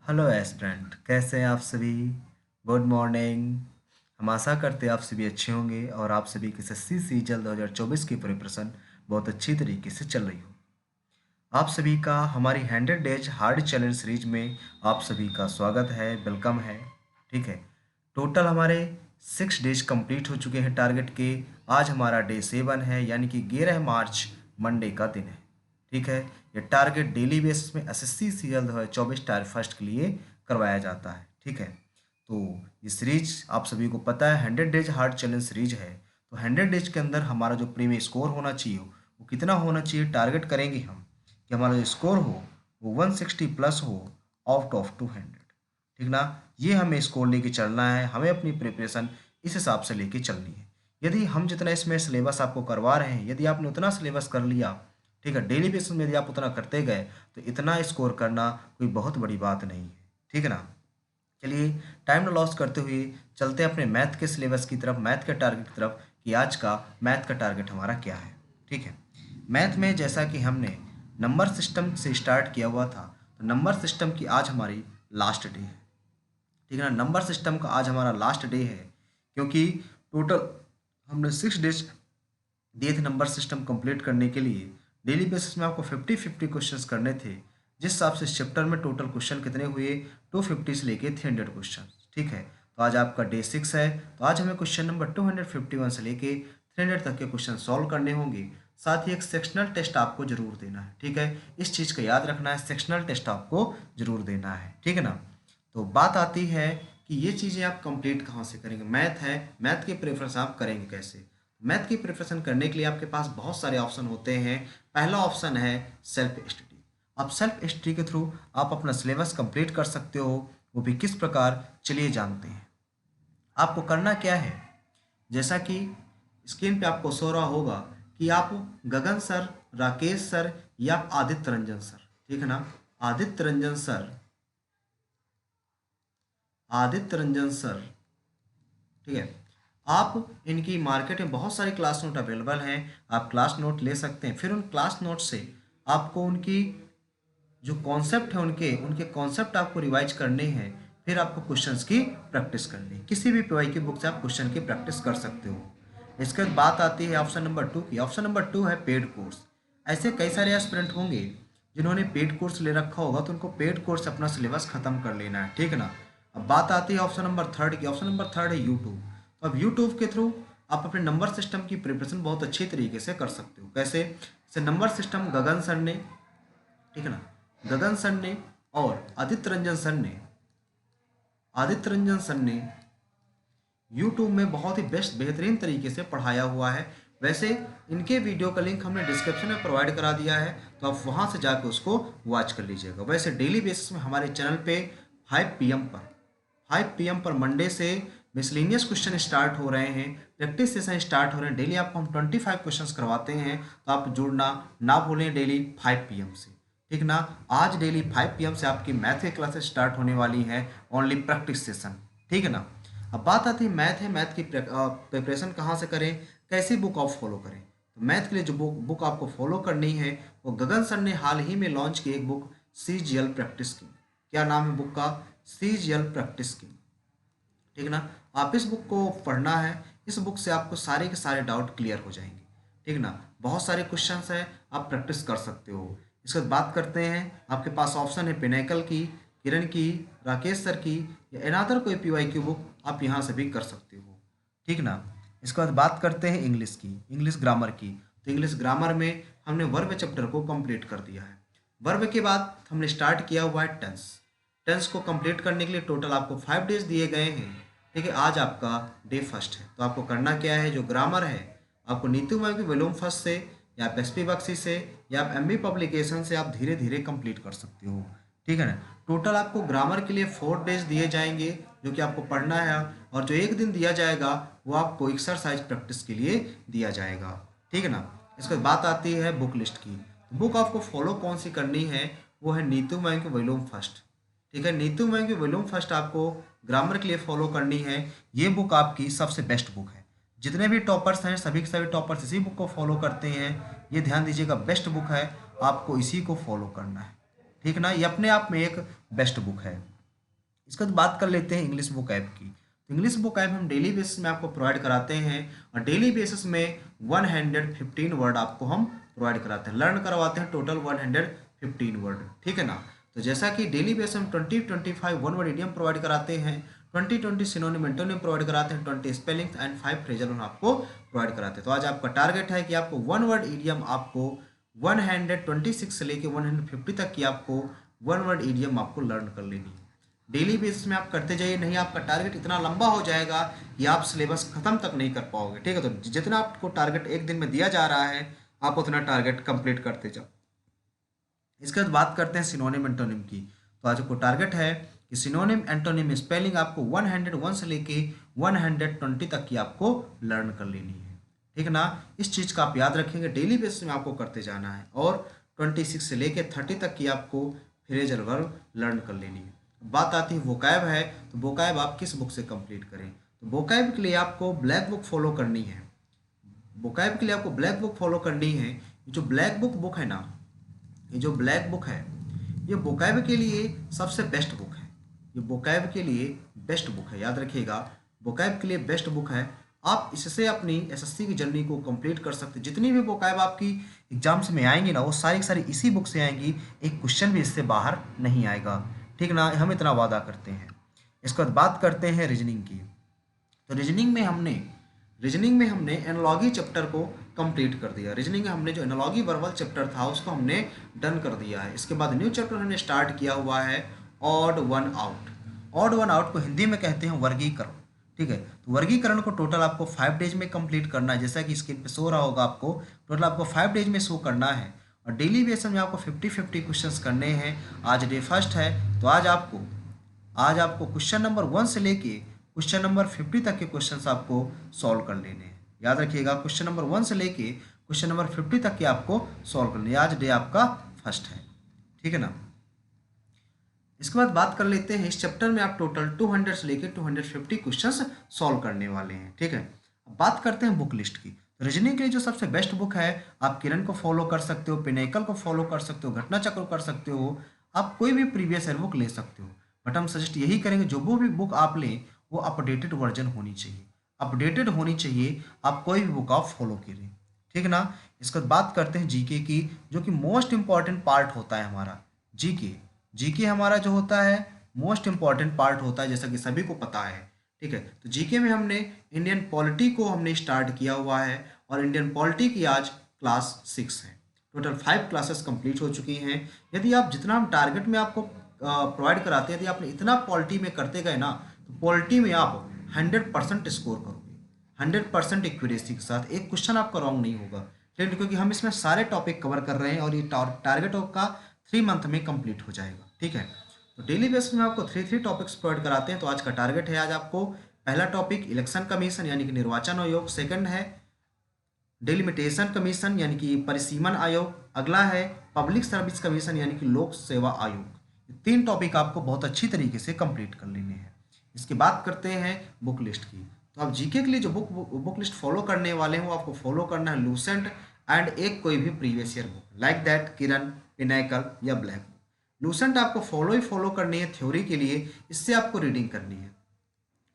Hello aspirant, कैसे हैं आप सभी। Good morning. हम आशा करते हैं आप सभी अच्छे होंगे और आप सभी की एसएससी सीजीएल 2024 की प्रिपरेशन बहुत अच्छी तरीके से चल रही हो। आप सभी का हमारी 100 डेज हार्ड चैलेंज सीरीज में आप सभी का स्वागत है, वेलकम है। ठीक है। टोटल हमारे 6 डेज कंप्लीट हो चुके हैं टारगेट के। आज हमारा डे 7 है, यानी कि 11 मार्च मंडे का दिन है। ठीक है। ये टारगेट डेली बेसिस में एसएससी सीजीएल 2024 टायर फर्स्ट के लिए करवाया जाता है। ठीक है। तो ये सीरीज आप सभी को पता है 100 डेज हार्ड चैलेंज सीरीज है। तो 100 डेज के अंदर हमारा जो प्रीमियम स्कोर होना चाहिए वो कितना होना चाहिए, टारगेट करेंगे हम कि हमारा जो स्कोर हो वो 160 प्लस हो आउट ऑफ 200। ठीक ना। ये हमें स्कोर लेके चलना है, हमें अपनी प्रिपरेशन इस हिसाब से लेके चलनी है। यदि हम जितना इसमें सिलेबस आपको करवा रहे हैं, यदि आपने उतना सिलेबस कर लिया, ठीक है, डेली बेसिस में यदि आप उतना करते गए तो इतना स्कोर करना कोई बहुत बड़ी बात नहीं है। ठीक है ना। चलिए, टाइम न लॉस करते हुए चलते हैं अपने मैथ के सिलेबस की तरफ, मैथ के टारगेट की तरफ कि आज का मैथ का टारगेट हमारा क्या है। ठीक है। मैथ में जैसा कि हमने नंबर सिस्टम से स्टार्ट किया हुआ था, तो नंबर सिस्टम की आज हमारी लास्ट डे है। ठीक है ना। नंबर सिस्टम का आज हमारा लास्ट डे है, क्योंकि टोटल हमने 6 डेज दिए थे नंबर सिस्टम कंप्लीट करने के लिए। डेली बेसिस में आपको 50-50 क्वेश्चंस करने थे। जिस हिसाब से इस चैप्टर में टोटल क्वेश्चन कितने हुए, 250 से लेके 300 क्वेश्चन। ठीक है। तो आज आपका डे 6 है, तो आज हमें क्वेश्चन नंबर 251 से लेके 300 तक के क्वेश्चन सॉल्व करने होंगे। साथ ही एक सेक्शनल टेस्ट आपको जरूर देना है। ठीक है। इस चीज़ का याद रखना है, सेक्शनल टेस्ट आपको जरूर देना है। ठीक है ना। तो बात आती है कि ये चीज़ें आप कंप्लीट कहाँ से करेंगे। मैथ है, मैथ की प्रेफरेंस आप करेंगे कैसे। मैथ की प्रिपरेशन करने के लिए आपके पास बहुत सारे ऑप्शन होते हैं। पहला ऑप्शन है सेल्फ स्टडी। आप सेल्फ स्टडी के थ्रू आप अपना सिलेबस कंप्लीट कर सकते हो, वो भी किस प्रकार, चलिए जानते हैं। आपको करना क्या है, जैसा कि स्क्रीन पे आपको सो रहा होगा कि आप गगन सर, राकेश सर या आदित्य रंजन सर, ठीक है ना, आदित्य रंजन सर, आदित्य रंजन सर, ठीक है, आप इनकी मार्केट में बहुत सारी क्लास नोट अवेलेबल हैं। आप क्लास नोट ले सकते हैं। फिर उन क्लास नोट से आपको उनकी जो कॉन्सेप्ट है, उनके उनके कॉन्सेप्ट आपको रिवाइज करने हैं। फिर आपको क्वेश्चंस की प्रैक्टिस करनी है। किसी भी पीवाई की बुक से आप क्वेश्चन की प्रैक्टिस कर सकते हो। इसके बाद बात आती है ऑप्शन नंबर 2 की। ऑप्शन नंबर 2 है पेड कोर्स। ऐसे कई सारे एस्पिरेंट होंगे जिन्होंने पेड कोर्स ले रखा होगा, तो उनको पेड कोर्स अपना सिलेबस खत्म कर लेना है। ठीक है ना। अब बात आती है ऑप्शन नंबर 3 की। ऑप्शन नंबर 3 है यूट्यूब। तो अब यूट्यूब के थ्रू आप अपने नंबर सिस्टम की प्रिपरेशन बहुत अच्छी तरीके से कर सकते हो। कैसे, जैसे नंबर सिस्टम गगन सर ने, ठीक है ना, गगन सर ने और आदित्य रंजन सर ने यूट्यूब में बहुत ही बेस्ट बेहतरीन तरीके से पढ़ाया हुआ है। वैसे इनके वीडियो का लिंक हमने डिस्क्रिप्शन में प्रोवाइड करा दिया है, तो आप वहाँ से जाकर उसको वॉच कर लीजिएगा। वैसे डेली बेसिस में हमारे चैनल पे 5 PM पर मंडे से मिसलेनियस क्वेश्चन स्टार्ट हो रहे हैं, प्रैक्टिस सेशन स्टार्ट हो रहे हैं। डेली आपको हम 25 क्वेश्चंस करवाते हैं, तो आप जुड़ना ना भूलें डेली 5 PM से। ठीक ना। आज डेली 5 PM से आपकी मैथ की क्लासेस स्टार्ट होने वाली हैं, ओनली प्रैक्टिस सेशन। ठीक है ना। अब बात आती है मैथ है, मैथ की प्रिपरेशन कहाँ से करें, कैसी बुक आप फॉलो करें। तो मैथ के लिए जो बुक आपको फॉलो करनी है, वो गगन सर ने हाल ही में लॉन्च की एक बुक सीजीएल प्रैक्टिस की। क्या नाम है बुक का, सीजीएल प्रैक्टिस की। ठीक है ना। आप इस बुक को पढ़ना है। इस बुक से आपको सारे के सारे डाउट क्लियर हो जाएंगे। ठीक ना। बहुत सारे क्वेश्चंस हैं, आप प्रैक्टिस कर सकते हो। इसके बाद बात करते हैं, आपके पास ऑप्शन है पिनेकल की, किरण की, राकेश सर की या अनादर कोई पीवाई की बुक आप यहाँ से भी कर सकते हो। ठीक ना। इसके बाद बात करते हैं इंग्लिश की, इंग्लिश ग्रामर की। तो इंग्लिश ग्रामर में हमने वर्ब चैप्टर को कंप्लीट कर दिया है। वर्ब के बाद हमने स्टार्ट किया हुआ है टेंस। टेंस को कंप्लीट करने के लिए टोटल आपको 5 डेज दिए गए हैं। ठीक है। आज आपका डे फर्स्ट है, तो आपको करना क्या है, जो ग्रामर है आपको नीतू मैम की वॉल्यूम फर्स्ट से या आप एसपी बख्शी से या आप एमबी पब्लिकेशन से आप धीरे धीरे कंप्लीट कर सकते हो। ठीक है ना। टोटल आपको ग्रामर के लिए 4 डेज दिए जाएंगे, जो कि आपको पढ़ना है, और जो एक दिन दिया जाएगा वो आपको एक्सरसाइज प्रैक्टिस के लिए दिया जाएगा। ठीक है ना। इसके बाद बात आती है बुक लिस्ट की। बुक आपको फॉलो कौन सी करनी है, वो है नीतू मैम की वॉल्यूम फर्स्ट। ठीक है। नीतू मैम की वॉल्यूम फर्स्ट आपको ग्रामर के लिए फॉलो करनी है। ये बुक आपकी सबसे बेस्ट बुक है। जितने भी टॉपर्स हैं सभी के सभी टॉपर्स इसी बुक को फॉलो करते हैं। ये ध्यान दीजिएगा, बेस्ट बुक है, आपको इसी को फॉलो करना है। ठीक ना। ये अपने आप में एक बेस्ट बुक है। इसके बाद बात कर लेते हैं इंग्लिश बुक ऐप की। तो इंग्लिश बुक ऐप हम डेली बेसिस में आपको प्रोवाइड कराते हैं और डेली बेसिस में 115 वर्ड आपको हम प्रोवाइड कराते हैं, लर्न करवाते हैं टोटल 115 वर्ड, ठीक है ना। तो जैसा कि डेली बेसिस में 20-25 वन वर्ड इडियम प्रोवाइड कराते हैं, 20-20 सिनोनिम एंटोनिम प्रोवाइड कराते हैं, 20 स्पेलिंग्स एंड 5 फ्रेजल हम आपको प्रोवाइड कराते हैं। तो आज आपका टारगेट है कि आपको वन वर्ड इडियम आपको 126 से लेके 150 तक की आपको वन वर्ड इडियम आपको लर्न कर लेनी है। डेली बेसिस में आप करते जाइए, नहीं आपका टारगेट इतना लंबा हो जाएगा कि आप सिलेबस खत्म तक नहीं कर पाओगे, ठीक है। तो जितना आपको टारगेट एक दिन में दिया जा रहा है आप उतना टारगेट कंप्लीट करते जाओ। इसके बाद बात करते हैं सिनोनिम एंटोनिम की। तो आज आपको टारगेट है कि सिनोनिम एंटोनिम स्पेलिंग आपको 101 से लेके 120 तक की आपको लर्न कर लेनी है, ठीक है ना। इस चीज़ का आप याद रखेंगे, डेली बेसिस में आपको करते जाना है और 26 से लेके 30 तक की आपको फ्रेजल वर्ब लर्न कर लेनी है। बात आती है वोकैब है, तो वोकैब आप किस बुक से कंप्लीट करें। तो वोकैब के लिए आपको ब्लैक बुक फॉलो करनी है। वोकैब के लिए आपको ब्लैक बुक फॉलो करनी है। जो ब्लैक बुक है ना, ये जो ब्लैक बुक है ये वोकैब के लिए सबसे बेस्ट बुक है। ये वोकैब के लिए बेस्ट बुक है, याद रखिएगा, वोकैब के लिए बेस्ट बुक है। आप इससे अपनी एसएससी की जर्नी को कंप्लीट कर सकते हैं। जितनी भी वोकैब आपकी एग्जाम्स में आएंगी ना वो सारी की सारी इसी बुक से आएंगी, एक क्वेश्चन भी इससे बाहर नहीं आएगा, ठीक ना, हम इतना वादा करते हैं। इसके बाद बात करते हैं रीजनिंग की। तो रीजनिंग में हमने एनालॉजी चैप्टर को कंप्लीट कर दिया। रीजनिंग में हमने जो एनालॉजी वर्बल चैप्टर था उसको हमने डन कर दिया है। इसके बाद न्यू चैप्टर हमने स्टार्ट किया हुआ है odd one out. Odd one out को हिंदी में कहते हैं वर्गीकरण, ठीक है। तो वर्गीकरण को टोटल आपको 5 डेज में कंप्लीट करना है, जैसा कि स्क्रीन पे शो रहा होगा आपको, टोटल आपको 5 डेज में शो करना है और डेली बेसिस में आपको 50-50 क्वेश्चंस करने हैं। आज डे फर्स्ट है तो आज आपको क्वेश्चन नंबर 1 से लेके क्वेश्चन नंबर 50 तक के क्वेश्चंस आपको सॉल्व कर लेने हैं। याद रखिएगा, क्वेश्चन नंबर 1 से लेके क्वेश्चन नंबर 50 तक के आपको सॉल्व करने हैं। आज डे आपका फर्स्ट है, ठीक है ना। इसके बाद बात कर लेते हैं, इस चैप्टर में आप टोटल 200 से लेके 250 क्वेश्चंस सॉल्व करने वाले हैं, ठीक है। अब बात करते हैं बुक लिस्ट की। रीजनिंग के लिए जो सबसे बेस्ट बुक है, आप किरण को फॉलो कर सकते हो, पिनेकल को फॉलो कर सकते हो, घटना चक्र को कर सकते हो, आप कोई भी प्रीवियस ईयर बुक ले सकते हो। बट हम सजेस्ट यही करेंगे जो वो भी बुक आप लें वो अपडेटेड वर्जन होनी चाहिए, अपडेटेड होनी चाहिए। आप कोई भी बुक आप फॉलो करें, ठीक ना। इसके बाद बात करते हैं जीके की, जो कि मोस्ट इंपॉर्टेंट पार्ट होता है हमारा। जीके हमारा जो होता है मोस्ट इंपॉर्टेंट पार्ट होता है, जैसा कि सभी को पता है, ठीक है। तो जीके में हमने इंडियन पॉलिटी को हमने स्टार्ट किया हुआ है और इंडियन पॉलिटी की आज क्लास 6 है। टोटल 5 क्लासेस कंप्लीट हो चुकी हैं। यदि आप जितना हम टारगेट में आपको प्रोवाइड कराते हैं, यदि आपने इतना पॉलिटी में करते गए ना तो पॉलिटी में आप 100% स्कोर करोगे, 100% एक्यूरेसी के साथ, एक क्वेश्चन आपका रॉन्ग नहीं होगा, ठीक है। क्योंकि हम इसमें सारे टॉपिक कवर कर रहे हैं और ये टारगेट आपका 3 मंथ में कंप्लीट हो जाएगा, ठीक है। तो डेली बेसिस में आपको 3 टॉपिक्स प्रोवाइड कराते हैं। तो आज का टारगेट है, आज आपको पहला टॉपिक इलेक्शन कमीशन यानी कि निर्वाचन आयोग, सेकंड है डिलिमिटेशन कमीशन यानी कि परिसीमन आयोग, अगला है पब्लिक सर्विस कमीशन यानी कि लोक सेवा आयोग। ये 3 टॉपिक आपको बहुत अच्छी तरीके से कंप्लीट कर लेने हैं। इसके बाद करते हैं बुक लिस्ट की। तो आप जीके के लिए जो बुक लिस्ट फॉलो करने वाले हैं वो आपको फॉलो करना है लूसेंट एंड एक कोई भी previous year book, like that Kiran, Pinnacle या ब्लैक बुक। लूसेंट आपको फॉलो करनी है थ्योरी के लिए, इससे आपको रीडिंग करनी है,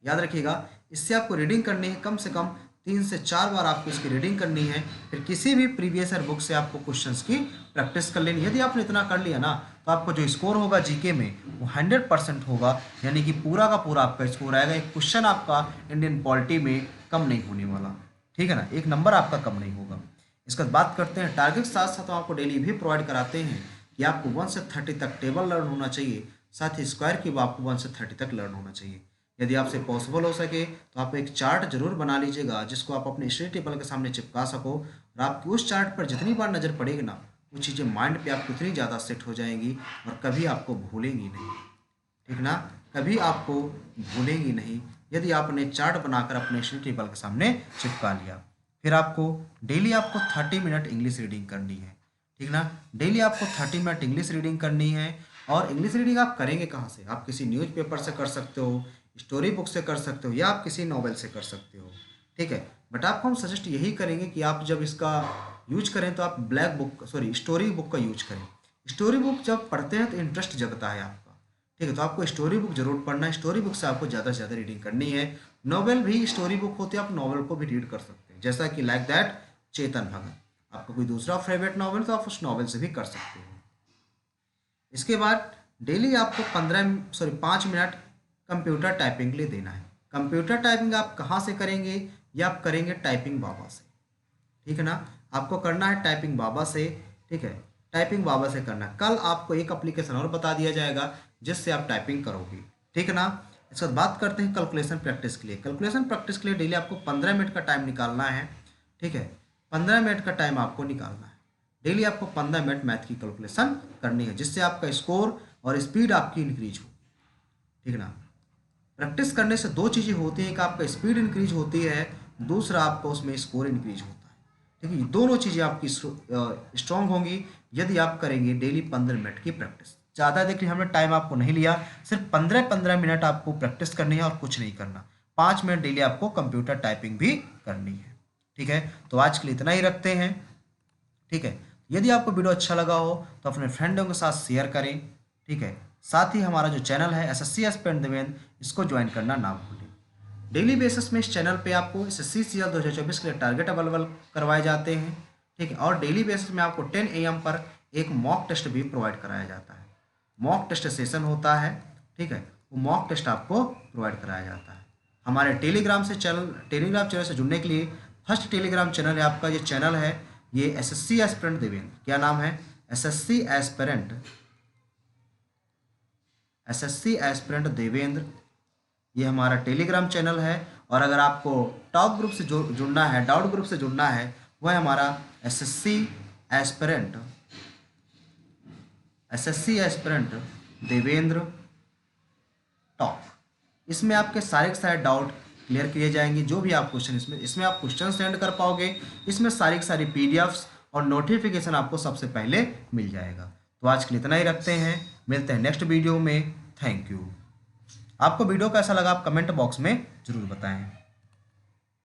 याद रखिएगा, इससे आपको रीडिंग करनी है कम से कम 3 से 4 बार आपको इसकी रीडिंग करनी है। फिर किसी भी प्रीवियस ईयर बुक से आपको क्वेश्चंस की प्रैक्टिस कर लेनी है। यदि आपने इतना कर लिया ना तो आपको जो स्कोर होगा जीके में वो 100% होगा, यानी कि पूरा का पूरा आपका स्कोर आएगा। एक क्वेश्चन आपका इंडियन पॉलिटी में कम नहीं होने वाला, ठीक है ना, एक नंबर आपका कम नहीं होगा। इसके बाद बात करते हैं टारगेट, साथ साथ हम आपको डेली भी प्रोवाइड कराते हैं कि आपको 1 से 30 तक टेबल लर्न होना चाहिए, साथ ही स्क्वायर की आपको 1 से 30 तक लर्न होना चाहिए। यदि आपसे पॉसिबल हो सके तो आप एक चार्ट जरूर बना लीजिएगा जिसको आप अपने स्टडी टेबल के सामने चिपका सको, और आपकी उस चार्ट पर जितनी बार नज़र पड़ेगी ना वो चीज़ें माइंड पे आपको उतनी ज़्यादा सेट हो जाएंगी और कभी आपको भूलेंगी नहीं, ठीक ना, कभी आपको भूलेंगी नहीं। यदि आपने चार्ट बनाकर अपने स्टडी टेबल के सामने चिपका लिया। फिर आपको डेली आपको 30 मिनट इंग्लिश रीडिंग करनी है, ठीक ना, डेली आपको 30 मिनट इंग्लिश रीडिंग करनी है। और इंग्लिश रीडिंग आप करेंगे कहाँ से, आप किसी न्यूज़पेपर से कर सकते हो, स्टोरी बुक से कर सकते हो, या आप किसी नॉवेल से कर सकते हो, ठीक है। बट आपको हम सजेस्ट यही करेंगे कि आप जब इसका यूज करें तो आप स्टोरी बुक का यूज करें। स्टोरी बुक जब पढ़ते हैं तो इंटरेस्ट जगता है आपका, ठीक है। तो आपको स्टोरी बुक जरूर पढ़ना है, स्टोरी बुक से आपको ज़्यादा से ज़्यादा रीडिंग करनी है। नॉवेल भी स्टोरी बुक होती है, आप नॉवेल को भी रीड कर सकते हैं, जैसा कि लाइक दैट चेतन भगत। आपको कोई दूसरा फेवरेट नॉवेल तो आप उस नॉवेल से भी कर सकते हो। इसके बाद डेली आपको 5 मिनट कंप्यूटर टाइपिंग के लिए देना है। कंप्यूटर टाइपिंग आप कहाँ से करेंगे? या आप करेंगे टाइपिंग बाबा से, ठीक है ना। आपको करना है टाइपिंग बाबा से, ठीक है, टाइपिंग बाबा से करना है। कल आपको एक एप्लीकेशन और बता दिया जाएगा जिससे आप टाइपिंग करोगे, ठीक है ना। इसके बाद बात करते हैं कैलकुलेशन प्रैक्टिस के लिए। कैलकुलेशन प्रैक्टिस के लिए डेली आपको 15 मिनट का टाइम निकालना है, ठीक है। 15 मिनट का टाइम आपको निकालना है। डेली आपको 15 मिनट मैथ की कैलकुलेशन करनी है, जिससे आपका स्कोर और स्पीड आपकी इंक्रीज हो, ठीक है ना। प्रैक्टिस करने से दो चीज़ें होती हैं, एक आपका स्पीड इंक्रीज होती है, दूसरा आपका उसमें स्कोर इंक्रीज होता है, ठीक है। ये दोनों चीज़ें आपकी स्ट्रांग होंगी यदि आप करेंगे डेली 15 मिनट की प्रैक्टिस। ज़्यादा देखिए हमने टाइम आपको नहीं लिया, सिर्फ 15-15 मिनट आपको प्रैक्टिस करनी है और कुछ नहीं करना। 5 मिनट डेली आपको कंप्यूटर टाइपिंग भी करनी है, ठीक है। तो आज के लिए इतना ही रखते हैं, ठीक है। यदि आपको वीडियो अच्छा लगा हो तो अपने फ्रेंडों के साथ शेयर करें, ठीक है। साथ ही हमारा जो चैनल है एसएससी एस्पिरेंट देवेंद्र, इसको ज्वाइन करना ना भूलें। डेली बेसिस में इस चैनल पे आपको एसएससी सीजीएल 2024 के लिए टारगेट अवेलेबल करवाए जाते हैं, ठीक है। और डेली बेसिस में आपको 10 AM पर एक मॉक टेस्ट भी प्रोवाइड कराया जाता है। मॉक टेस्ट सेशन होता है, ठीक है, वो मॉक टेस्ट आपको प्रोवाइड कराया जाता है। हमारे टेलीग्राम चैनल से जुड़ने के लिए फर्स्ट टेलीग्राम चैनल है आपका, ये चैनल है ये एसएससी एस्पिरेंट देवेंद्र। क्या नाम है? एसएससी एस्पिरेंट देवेंद्र, ये हमारा टेलीग्राम चैनल है। और अगर आपको टॉप ग्रुप से जुड़ना है, डाउट ग्रुप से जुड़ना है, वह हमारा एसएससी एस्पिरेंट देवेंद्र टॉप। इसमें आपके सारे के सारे डाउट क्लियर किए जाएंगे। जो भी आप क्वेश्चन इसमें आप क्वेश्चन सेंड कर पाओगे, इसमें सारी की सारी पीडीएफ्स और नोटिफिकेशन आपको सबसे पहले मिल जाएगा। तो आज के लिए इतना ही रखते हैं, मिलते हैं नेक्स्ट वीडियो में। Thank you. आपको वीडियो कैसा लगा आप कमेंट बॉक्स में जरूर बताएं।